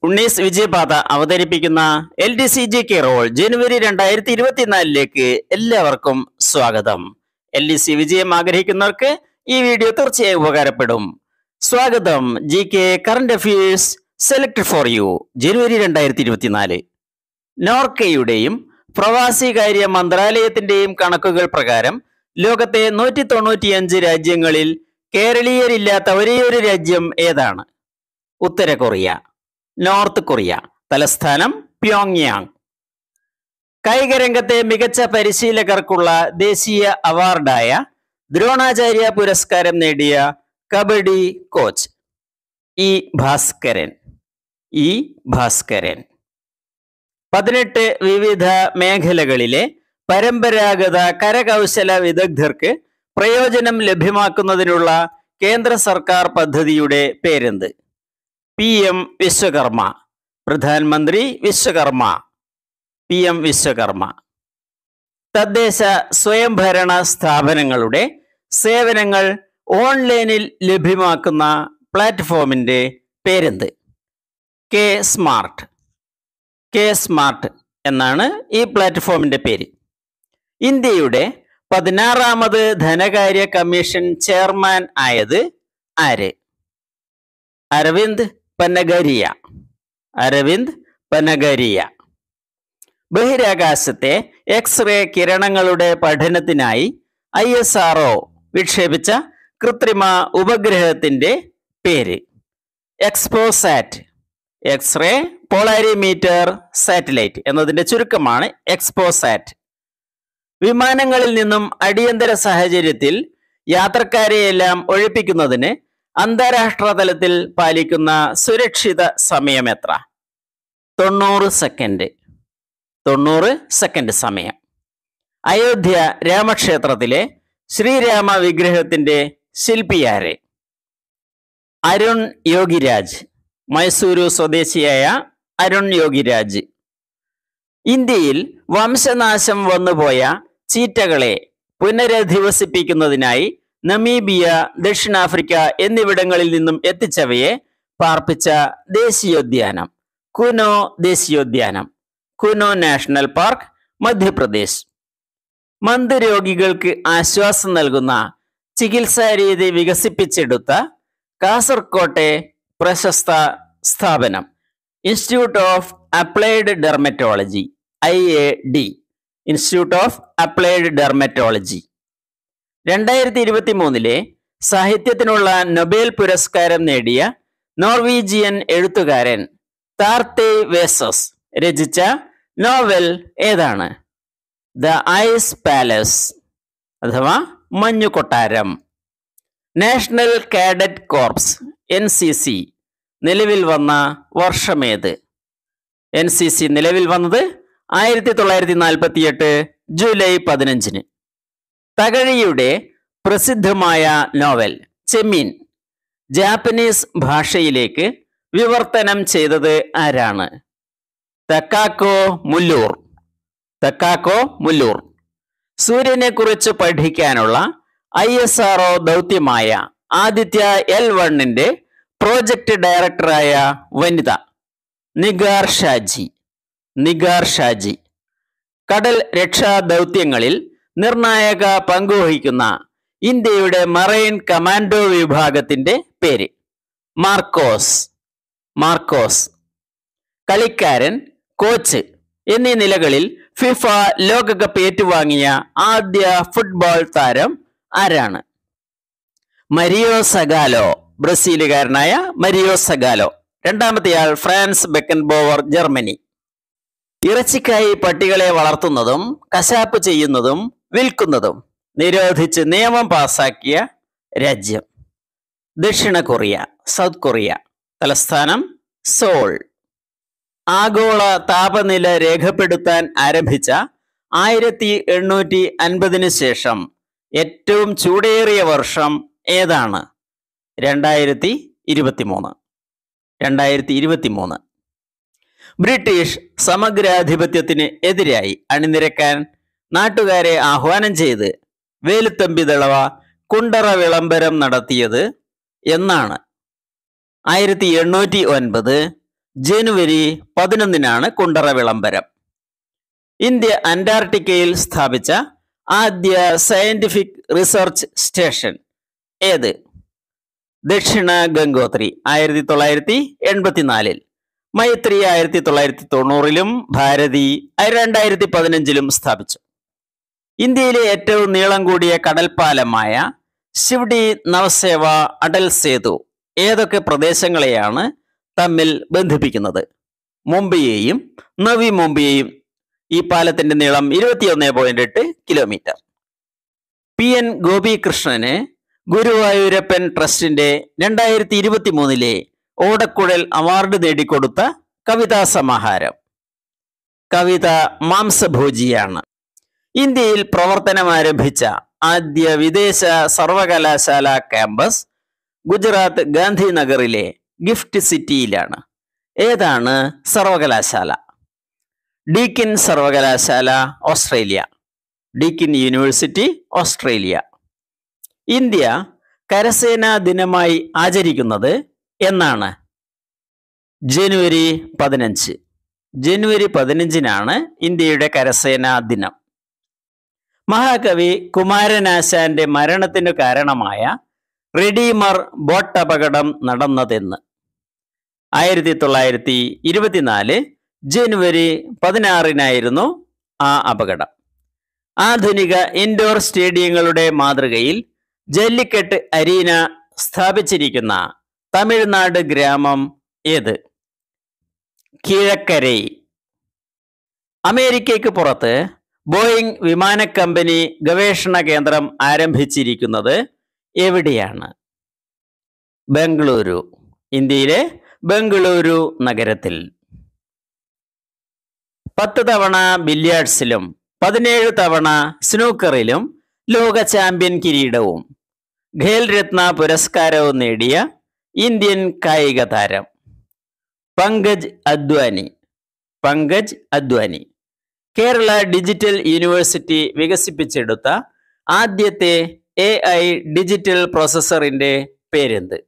ഉണ്ണീസ് വിജയപാത അവതരിപ്പിക്കുന്ന LDC role ജനുവരി 2024 എല്ലാവർക്കും സ്വാഗതം. LDC വിജയം ആഗ്രഹിക്കുന്നവർക്ക് ഈ വീഡിയോ തീർച്ചയായും ഉപകാരപ്പെടും. സ്വാഗതം. GK current affairs select for you January 2024. നോർക്കയുടെയും പ്രവാസികാര്യ മന്ത്രാലയത്തിന്റെയും കണക്കുകൾ പ്രകാരം ലോകത്തെ 195 രാജ്യങ്ങളിൽ കേരളീയരില്ലാത്ത ഒരേയൊരു രാജ്യം ഏതാണ്? ഉത്തര കൊറിയ. North Korea. തലസ്ഥാനം പ്യോങ്യാങ്. കായിക രംഗത്തെ മികച്ച പരിശീലകർക്കുള്ള ദേശീയ അവാർഡായ ദ്രോണാചാര്യ പുരസ്കാരം നേടിയ കബഡി കോച്ച് ഇ ഭാസ്കരൻ. 18 വിവിധ മേഖലകളിലെ പരമ്പരാഗത കരകൗശല വിദഗ്ധർക്ക് പ്രയോജനം ലഭ്യമാക്കുന്നതിനുള്ള കേന്ദ്ര സർക്കാർ പദ്ധതിയുടെ പേരെന്ത്? PM വിശ്വകർമ്മ. പ്രധാനമന്ത്രി വിശ്വകർമ്മ. PM വിശ്വകർമ്മ. തദ്ദേശ സ്വയംഭരണ സ്ഥാപനങ്ങളുടെ സേവനങ്ങൾ ഓൺലൈനിൽ ലഭ്യമാക്കുന്ന പ്ലാറ്റ്ഫോമിന്റെ പേരെന്ത്? സ്മാർട്ട് എന്നാണ് ഈ പ്ലാറ്റ്ഫോമിന്റെ പേര്. ഇന്ത്യയുടെ 16ാമത് ധനകാര്യ കമ്മീഷൻ ചെയർമാൻ ആയത് ആര്? അരവിന്ദ് പനഗരിയ. ബഹിരാകാശത്തെ എക്സ്റേ കിരണങ്ങളുടെ പഠനത്തിനായി ISRO വിക്ഷേപിച്ച കൃത്രിമ ഉപഗ്രഹത്തിന്റെ പേര്? എക്സ്പോസാറ്റ്. എക്സ്റേ പോളാരിമീറ്റർ സാറ്റലൈറ്റ് എന്നതിന്റെ ചുരുക്കമാണ് എക്സ്പോസാറ്റ്. വിമാനങ്ങളിൽ നിന്നും അടിയന്തര സാഹചര്യത്തിൽ യാത്രക്കാരെയെല്ലാം ഒഴിപ്പിക്കുന്നതിന് അന്താരാഷ്ട്ര തലത്തിൽ പാലിക്കുന്ന സുരക്ഷിത സമയം എത്ര? 90 സെക്കൻഡ് സമയം. അയോധ്യ രാമക്ഷേത്രത്തിലെ ശ്രീരാമ വിഗ്രഹത്തിന്റെ ശില്പിയാര്? അരുൺ യോഗിരാജ്. മൈസൂരു സ്വദേശിയായ അരുൺ യോഗിരാജ്. ഇന്ത്യയിൽ വംശനാശം വന്നുപോയ ചീറ്റകളെ പുനരധിവസിപ്പിക്കുന്നതിനായി നമീബിയ, ദക്ഷിണാഫ്രിക്ക എന്നിവിടങ്ങളിൽ നിന്നും എത്തിച്ചവയെ പാർപ്പിച്ച ദേശീയോദ്യാനം? കുനോ ദേശീയോദ്യാനം. Kuno national park, Madhya Pradesh. മന്ദരോഗികൾക്ക് ആശ്വാസം നൽകുന്ന ചികിത്സാ രീതി വികസിപ്പിച്ചെടുത്ത കാസർകോട്ടെ പ്രശസ്ത സ്ഥാപനം? Institute of applied dermatology. IAD. Institute of applied dermatology. 2023 സാഹിത്യത്തിനുള്ള നൊബേൽ പുരസ്കാരം നേടിയ നോർവീജിയൻ എഴുത്തുകാരൻ താർത്തേയ് വേസസ് രചിച്ച നോവൽ ഏതാണ്? ദ ഐസ് പാലസ് അഥവാ മഞ്ഞുകൊട്ടാരം. നാഷണൽ കാഡറ്റ് കോർപ്സ് NCC നിലവിൽ വന്ന വർഷമേത്? NCC നിലവിൽ വന്നത് 1948 ജൂലൈ 15. തകഴിയുടെ പ്രസിദ്ധമായ നോവൽ ചെമ്മീൻ ജാപ്പനീസ് ഭാഷയിലേക്ക് വിവർത്തനം ചെയ്തത് ആരാണ്? തക്കാക്കോ മുല്ലൂർ. സൂര്യനെ കുറിച്ച് പഠിക്കാനുള്ള ISRO ദൗത്യമായ ആദിത്യ L1ന്റെ പ്രോജക്റ്റ് ഡയറക്ടറായ വനിത? നിഗാർ ഷാജി. കടൽ രക്ഷാ ദൗത്യങ്ങളിൽ നിർണായക പങ്കുവഹിക്കുന്ന ഇന്ത്യയുടെ മറൈൻ കമാൻഡോ വിഭാഗത്തിന്റെ പേര്? മാർക്കോസ്. കളിക്കാരൻ, കോച്ച് എന്നീ നിലകളിൽ ഫിഫ ലോകകപ്പ് ഏറ്റുവാങ്ങിയ ആദ്യ ഫുട്ബോൾ താരം ആരാണ്? Mario Zagallo. ബ്രസീലുകാരനായ മരിയോ സഗാലോ. രണ്ടാമത്തെയാൾ ഫ്രാൻസ് ബെക്കൻബോവർ, ജർമ്മനി. ഇറച്ചിക്കായി പട്ടികളെ വളർത്തുന്നതും കശാപ്പ് ചെയ്യുന്നതും വിൽക്കുന്നതും നിരോധിച്ച് നിയമം പാസാക്കിയ രാജ്യം? ദക്ഷിണ കൊറിയ. South Korea. തലസ്ഥാനം സോൾ. ആഗോള താപനില രേഖപ്പെടുത്താൻ ആരംഭിച്ച 1850 ശേഷം ഏറ്റവും ചൂടേറിയ വർഷം ഏതാണ്? 2023. ബ്രിട്ടീഷ് സമഗ്രാധിപത്യത്തിന് എതിരായി അണിനിരക്കാൻ നാട്ടുകാരെ ആഹ്വാനം ചെയ്ത് വേലുത്തമ്പി ദളവ കുണ്ടറ വിളംബരം നടത്തിയത് എന്നാണ്? 1809 ജനുവരി 11 കുണ്ടറ വിളംബരം. ഇന്ത്യ അന്റാർട്ടിക്കയിൽ സ്ഥാപിച്ച ആദ്യ സയന്റിഫിക് റിസർച്ച് സ്റ്റേഷൻ ഏത്? ദക്ഷിണ ഗംഗോത്രി 1984, മൈത്രി 1990, ഭാരതി 2015 സ്ഥാപിച്ചു. ഇന്ത്യയിലെ ഏറ്റവും നീളം കൂടിയ കടൽപ്പാലമായ ശിവ്ഡി നവസേവ അടൽ സേതു ഏതൊക്കെ പ്രദേശങ്ങളെയാണ് തമ്മിൽ ബന്ധിപ്പിക്കുന്നത്? മുംബൈയെയും നവി മുംബൈയെയും. ഈ പാലത്തിന്റെ നീളം 21.8 കിലോമീറ്റർ. PN ഗോപികൃഷ്ണന് ഗുരുവായൂരപ്പൻ ട്രസ്റ്റിന്റെ 2023 ഓടക്കുഴൽ അവാർഡ് നേടിക്കൊടുത്ത കവിതാ സമാഹാരം. കവിത മാംസഭോജിയാണ്. ഇന്ത്യയിൽ പ്രവർത്തനമാരംഭിച്ച ആദ്യ വിദേശ സർവകലാശാല ക്യാമ്പസ് ഗുജറാത്ത് ഗാന്ധിനഗറിലെ ഗിഫ്റ്റ് സിറ്റിയിലാണ്. ഏതാണ് സർവകലാശാല? ഡീക്കിൻ സർവകലാശാല, Australia. Deakin university, Australia. India കരസേനാ ദിനമായി ആചരിക്കുന്നത് എന്നാണ്? ജനുവരി 15. ജനുവരി 15 ഇന്ത്യയുടെ കരസേനാ ദിനം. മഹാകവി കുമാരനാശാന്റെ മരണത്തിനു കാരണമായ റെഡീമർ ബോട്ട് അപകടം നടന്നതെന്ന്? 1924 ജനുവരി 16 ആ അപകടം. ആധുനിക ഇൻഡോർ സ്റ്റേഡിയങ്ങളുടെ മാതൃകയിൽ ജല്ലിക്കെട്ട് അരീന സ്ഥാപിച്ചിരിക്കുന്ന തമിഴ്നാട് ഗ്രാമം ഏത്? കീഴക്കരൈ. അമേരിക്കയ്ക്ക് പുറത്ത് ബോയിംഗ് വിമാന കമ്പനി ഗവേഷണ കേന്ദ്രം ആരംഭിച്ചിരിക്കുന്നത് എവിടെയാണ്? ബംഗളൂരു. ഇന്ത്യയിലെ ബംഗളൂരു നഗരത്തിൽ. 10 തവണ ബില്യാർഡ്സിലും 17 തവണ സ്നൂക്കറിലും ലോക ചാമ്പ്യൻ കിരീടവും ഖേൽ രത്ന പുരസ്കാരവും നേടിയ ഇന്ത്യൻ കായിക താരം? പങ്കജ് അദ്വാനി. പങ്കജ് അദ്വാനി. കേരള ഡിജിറ്റൽ യൂണിവേഴ്സിറ്റി വികസിപ്പിച്ചെടുത്ത ആദ്യത്തെ AI ഡിജിറ്റൽ പ്രോസസ്സറിന്റെ പേരെന്ത്?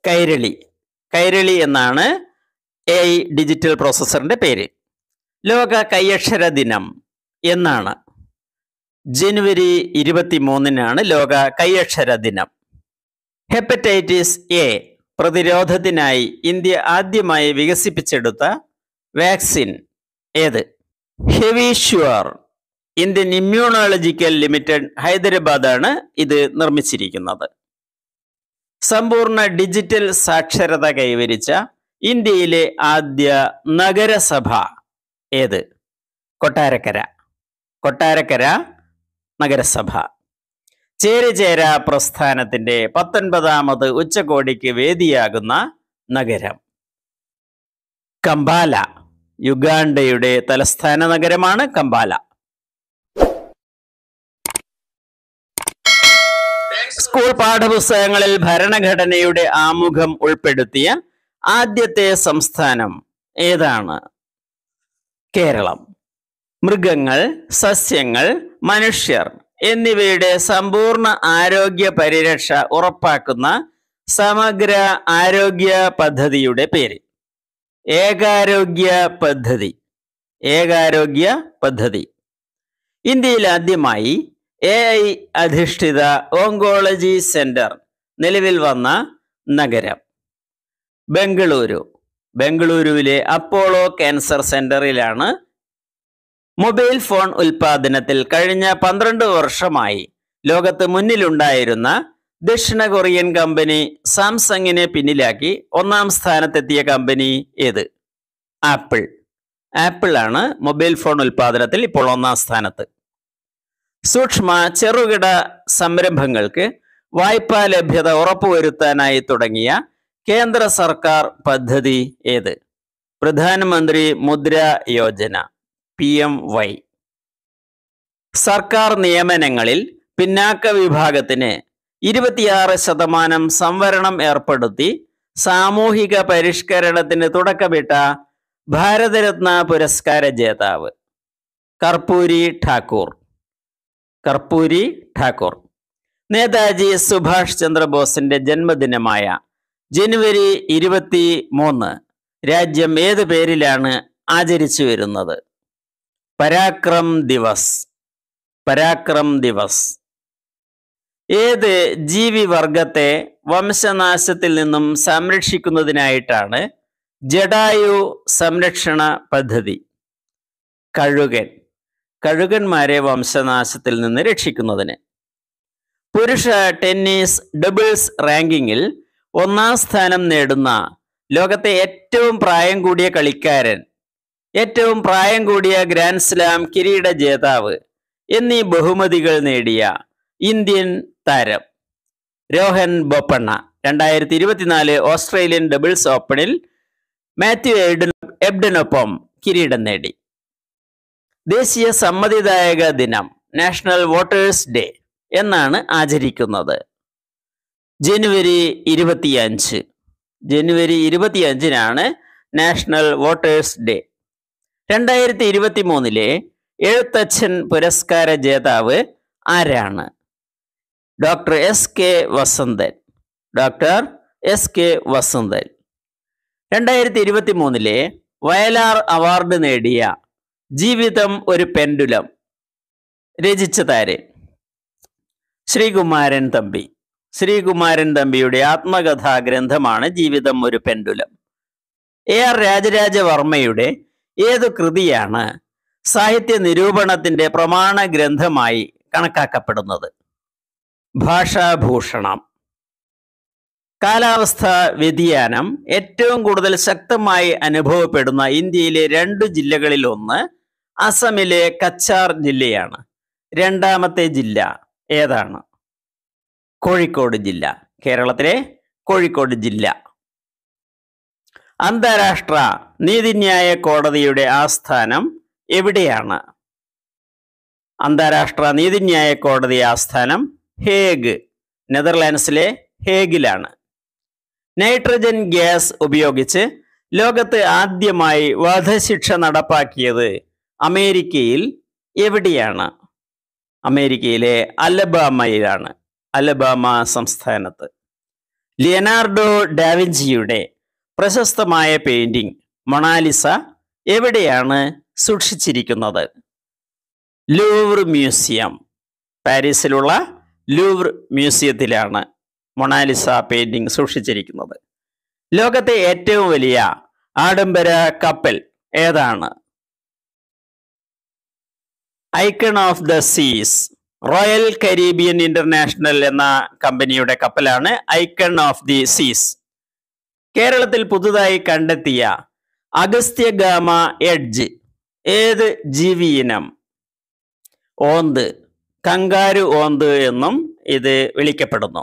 കൈരളി. കൈരളി എന്നാണ് AI ഡിജിറ്റൽ പ്രോസസ്സറിന്റെ പേര്. ലോക കൈയക്ഷര ദിനം എന്നാണ്? ജനുവരി 23 ലോക കൈയക്ഷര ദിനം. ഹെപ്പറ്റൈറ്റിസ് A പ്രതിരോധത്തിനായി ഇന്ത്യ ആദ്യമായി വികസിപ്പിച്ചെടുത്ത വാക്സിൻ ഏത്? ഹെവിഷ്യൂർ. ഇന്ത്യൻ ഇമ്മ്യൂണോളജിക്കൽ ലിമിറ്റഡ്, ഹൈദരാബാദാണ് ഇത് നിർമ്മിച്ചിരിക്കുന്നത്. സമ്പൂർണ്ണ ഡിജിറ്റൽ സാക്ഷരത കൈവരിച്ച ഇന്ത്യയിലെ ആദ്യ നഗരസഭ ഏത്? കൊട്ടാരക്കര. കൊട്ടാരക്കര നഗരസഭ. ചേരിചേര പ്രസ്ഥാനത്തിന്റെ 19ാമത് ഉച്ചകോടിക്ക് വേദിയാകുന്ന നഗരം? കമ്പാല. യുഗാണ്ടയുടെ തലസ്ഥാന നഗരമാണ് കമ്പാല. സ്കൂൾ പാഠപുസ്തകങ്ങളിൽ ഭരണഘടനയുടെ ആമുഖം ഉൾപ്പെടുത്തിയ ആദ്യത്തെ സംസ്ഥാനം ഏതാണ്? കേരളം. മൃഗങ്ങൾ, സസ്യങ്ങൾ, മനുഷ്യർ എന്നിവയുടെ സമ്പൂർണ്ണ ആരോഗ്യ പരിരക്ഷ ഉറപ്പാക്കുന്ന സമഗ്ര ആരോഗ്യ പദ്ധതിയുടെ പേര്? ഏകാരോഗ്യ പദ്ധതി. ഏകാരോഗ്യ പദ്ധതി. ഇന്ത്യയിൽ ആദ്യമായി AI അധിഷ്ഠിത ഓങ്കോളജി സെന്റർ നിലവിൽ വന്ന നഗരം? ബംഗളൂരു. ബംഗളൂരുവിലെ അപ്പോളോ ക്യാൻസർ സെന്ററിലാണ് മൊബൈൽ ഫോൺ ഉൽപാദനത്തിൽ കഴിഞ്ഞ 12 വർഷമായി ലോകത്ത് മുന്നിലുണ്ടായിരുന്ന ദക്ഷിണ കൊറിയൻ കമ്പനി സാംസങ്ങിനെ പിന്നിലാക്കി 1ാം സ്ഥാനത്തെത്തിയ കമ്പനി ഏത്? ആപ്പിൾ. ആപ്പിൾ ആണ് മൊബൈൽ ഫോൺ ഉൽപാദനത്തിൽ ഇപ്പോൾ 1ാം സ്ഥാനത്ത്. സൂക്ഷ്മ ചെറുകിട സംരംഭങ്ങൾക്ക് വായ്പാ ലഭ്യത ഉറപ്പുവരുത്താനായി തുടങ്ങിയ കേന്ദ്ര സർക്കാർ പദ്ധതി ഏത്? പ്രധാനമന്ത്രി മുദ്ര യോജന, PMY. സർക്കാർ നിയമനങ്ങളിൽ പിന്നാക്ക വിഭാഗത്തിന് 26% സംവരണം ഏർപ്പെടുത്തി സാമൂഹിക പരിഷ്കരണത്തിന് തുടക്കമിട്ട ഭാരതരത്ന പുരസ്കാര ജേതാവ്? കർപ്പൂരി ഠാക്കൂർ. കർപ്പൂരി ഠാക്കൂർ. നേതാജി സുഭാഷ് ചന്ദ്രബോസിന്റെ ജന്മദിനമായ ജനുവരി 23 രാജ്യം ഏത് പേരിലാണ് ആചരിച്ചു വരുന്നത്? പരാക്രം ദിവസ്. പരാക്രം ദിവസ്. ഏത് ജീവിവർഗത്തെ വംശനാശത്തിൽ നിന്നും സംരക്ഷിക്കുന്നതിനായിട്ടാണ് ജടായു സംരക്ഷണ പദ്ധതി? കഴുകൻ. കഴുകന്മാരെ വംശനാശത്തിൽ നിന്ന് രക്ഷിക്കുന്നതിന്. പുരുഷ ടെന്നീസ് ഡബിൾസ് റാങ്കിങ്ങിൽ 1-ാം സ്ഥാനം നേടുന്ന ലോകത്തെ ഏറ്റവും പ്രായം കൂടിയ കളിക്കാരൻ, ഏറ്റവും പ്രായം കൂടിയ ഗ്രാൻഡ് സ്ലാം കിരീട ജേതാവ് എന്നീ ബഹുമതികൾ നേടിയ ഇന്ത്യൻ താരം രോഹൻ ബൊപ്പണ്ണ 2024 ഓസ്ട്രേലിയൻ ഡബിൾസ് ഓപ്പണിൽ മാത്യു എബ്ഡനൊപ്പം കിരീടം നേടി. ദേശീയ സമ്മതിദായക ദിനം നാഷണൽ വോട്ടേഴ്സ് ഡേ എന്നാണ് ആചരിക്കുന്നത്. ജനുവരി 25. ജനുവരി 25-നാണ് നാഷണൽ വോട്ടേഴ്സ് ഡേ. 2023 എഴുത്തച്ഛൻ പുരസ്കാര ജേതാവ് ആരാണ്? Doctor S K. Vasanthan. Doctor S K. Vasanthan. 2023 Vayalar award നേടിയ ജീവിതം ഒരു പെൻഡുലം രചിച്ചതാര്? ശ്രീകുമാരൻ തമ്പി. ശ്രീകുമാരൻ തമ്പിയുടെ ആത്മകഥാ ഗ്രന്ഥമാണ് ജീവിതം ഒരു പെൻഡുലം. AR രാജരാജവർമ്മയുടെ ഏതു കൃതിയാണ് സാഹിത്യ നിരൂപണത്തിന്റെ പ്രമാണ ഗ്രന്ഥമായി കണക്കാക്കപ്പെടുന്നത്? ഭാഷാഭൂഷണം. കാലാവസ്ഥാ വ്യതിയാനം ഏറ്റവും കൂടുതൽ ശക്തമായി അനുഭവപ്പെടുന്ന ഇന്ത്യയിലെ 2 ജില്ലകളിൽ ഒന്ന് അസമിലെ കച്ചാർ ജില്ലയാണ്. രണ്ടാമത്തെ ജില്ല ഏതാണ്? കോഴിക്കോട് ജില്ല. കേരളത്തിലെ കോഴിക്കോട് ജില്ല. അന്താരാഷ്ട്ര നീതിന്യായ കോടതിയുടെ ആസ്ഥാനം എവിടെയാണ്? അന്താരാഷ്ട്ര നീതിന്യായ കോടതി ആസ്ഥാനം ഹേഗ്, നെതർലാൻഡ്സിലെ ഹേഗിലാണ്. നൈട്രജൻ ഗ്യാസ് ഉപയോഗിച്ച് ലോകത്ത് ആദ്യമായി വധശിക്ഷ നടപ്പാക്കിയത് അമേരിക്കയിൽ എവിടെയാണ്? അമേരിക്കയിലെ അലബാമയിലാണ്. അലബാമ സംസ്ഥാനത്ത്. ലിയനാർഡോ ഡാവിഞ്ചിയുടെ പ്രശസ്തമായ പെയിന്റിംഗ് മൊണാലിസ എവിടെയാണ് സൂക്ഷിച്ചിരിക്കുന്നത്? Louvre museum. പാരീസിലുള്ള ലൂവർ മ്യൂസിയത്തിലാണ് മൊണാലിസ പെയിന്റിംഗ് സൂക്ഷിച്ചിരിക്കുന്നത്. ലോകത്തെ ഏറ്റവും വലിയ ആഡംബര കപ്പൽ ഏതാണ്? Icon of the seas. Royal Caribbean International എന്ന കമ്പനിയുടെ കപ്പലാണ് ഐക്കൺ ഓഫ് ദി സീസ്. കേരളത്തിൽ പുതുതായി കണ്ടെത്തിയ അഗസ്ത്യഗാമ എഡ്ജ് ഏത് ജീവിയിനം? ഓന്ത്. കങ്കാരു ഓന്ത് എന്നും ഇത് വിളിക്കപ്പെടുന്നു.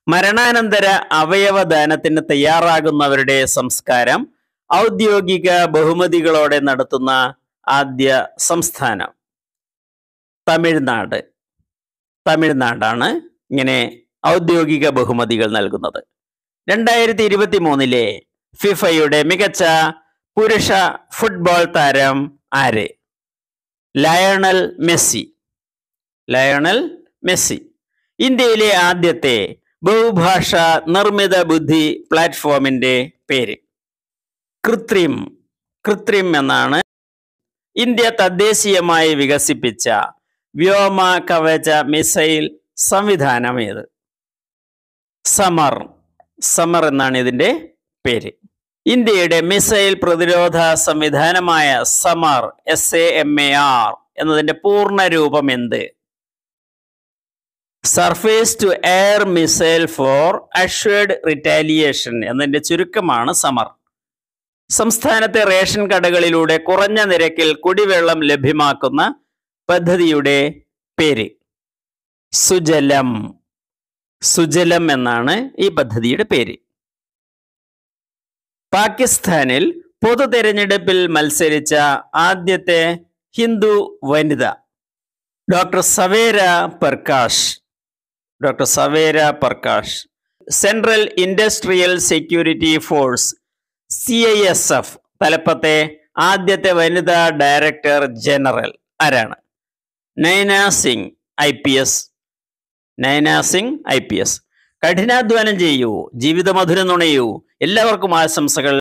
മരണാനന്തര അവയവദാനത്തിന് തയ്യാറാകുന്നവരുടെ സംസ്കാരം ഔദ്യോഗിക ബഹുമതികളോടെ നടത്തുന്ന ആദ്യ സംസ്ഥാനം തമിഴ്നാട്. തമിഴ്നാടാണ് ഇങ്ങനെ ഔദ്യോഗിക ബഹുമതികൾ നൽകുന്നത്. 2023 ഫിഫയുടെ മികച്ച പുരുഷ ഫുട്ബോൾ താരം ആര്? Lionel Messi. Lionel Messi. ഇന്ത്യയിലെ ആദ്യത്തെ ബഹുഭാഷ നിർമ്മിത ബുദ്ധി പ്ലാറ്റ്ഫോമിന്റെ പേര്? കൃത്രിം. കൃത്രിം എന്നാണ്. ഇന്ത്യ തദ്ദേശീയമായി വികസിപ്പിച്ച വ്യോമ കവച മിസൈൽ സംവിധാനം ഏത്? സമർ. സമർ എന്നാണ് ഇതിന്റെ പേര്. ഇന്ത്യയുടെ മിസൈൽ പ്രതിരോധ സംവിധാനമായ സമർ SAMAR എന്നതിന്റെ പൂർണ്ണ രൂപം എന്ത്? Surface to air missile for assured retaliation എന്നതിന്റെ ചുരുക്കമാണ് സമർ. സംസ്ഥാനത്തെ റേഷൻ കടകളിലൂടെ കുറഞ്ഞ നിരക്കിൽ കുടിവെള്ളം ലഭ്യമാക്കുന്ന പദ്ധതിയുടെ പേര്? സുജലം. സുജലം എന്നാണ് ഈ പദ്ധതിയുടെ പേര്. പാകിസ്ഥാനിൽ പൊതു തെരഞ്ഞെടുപ്പിൽ മത്സരിച്ച ആദ്യത്തെ ഹിന്ദു വനിത? Doctor Savera Prakash. Doctor Savera Prakash. Central industrial security force CISF തലപ്പത്തെ ആദ്യത്തെ വനിതാ ഡയറക്ടർ ജനറൽ ആരാണ്? നൈന സിംഗ് IPS. നൈന സിംഗ് IPS. കഠിനാധ്വാനം ചെയ്യൂ, ജീവിതമധുരം നുണയൂ. എല്ലാവർക്കും ആശംസകൾ.